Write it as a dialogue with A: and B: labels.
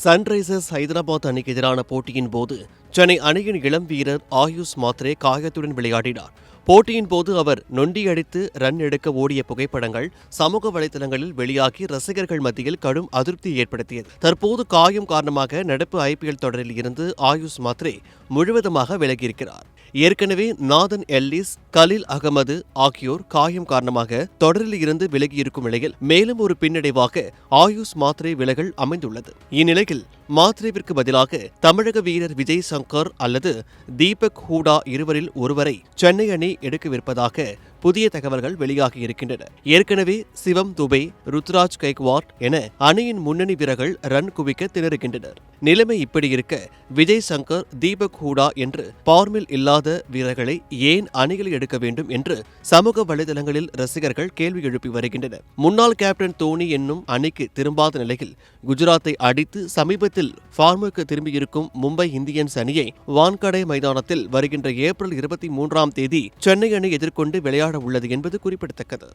A: Sunrisers Hyderabad அணிக்கு எதிரான போட்டியின் போது சென்னை அணியின் இளம் வீரர் ஆயுஷ் மாத்ரே காயத்துடன் விளையாடினார். போட்டியின் போது அவர் நொண்டியடித்து ரன் எடுக்க ஓடிய புகைப்படங்கள் சமூக வலைதளங்களில் வெளியாகி ரசிகர்கள் மத்தியில் கடும் அதிருப்தியை ஏற்படுத்தியது. தற்போது காயம் காரணமாக நடப்பு ஐபிஎல் தொடரில் இருந்து ஆயுஷ் மாத்ரே முழுவதுமாக விலகியிருக்கிறார். ஏற்கனவே நாதன் எல்லிஸ், கலீல் அகமது ஆகியோர் காயம் காரணமாக தொடரில் இருந்து விலகியிருக்கும் நிலையில் மேலும் ஒரு பின்னடைவாக ஆயுஷ் மாத்ரே விலகல் அமைந்துள்ளது. இந்நிலையில் மாத்ரேவிற்கு பதிலாக தமிழக வீரர் விஜய் சங்கர் அல்லது தீபக் ஹூடா இருவரில் ஒருவரை சென்னை அணி எடுக்கவிருப்பதாக புதிய தகவல்கள் வெளியாகியிருக்கின்றன. ஏற்கனவே சிவம் துபே, ருத்ராஜ் கைக்வாட் என அணியின் முன்னணி வீரர்கள் ரன் குவிக்க திணறுகின்றனர். நிலைமை இப்படி இருக்க விஜய் சங்கர், தீபக் ஹூடா என்று பார்மில் இல்லாத வீரர்களை ஏன் அணியில் எடுக்க வேண்டும் என்று சமூக வலைதளங்களில் ரசிகர்கள் கேள்வி எழுப்பி வருகின்றனர். முன்னாள் கேப்டன் தோனி என்னும் அணிக்கு திரும்பாத நிலையில் குஜராத்தை அடித்து சமீபத்தில் ஃபார்முக்கு திரும்பியிருக்கும் மும்பை இந்தியன்ஸ் அணியை வான்கடே மைதானத்தில் வருகின்ற ஏப்ரல் 23ஆம் தேதி சென்னை அணி எதிர்கொண்டு விளையாட உள்ளது என்பது குறிப்பிடத்தக்கது.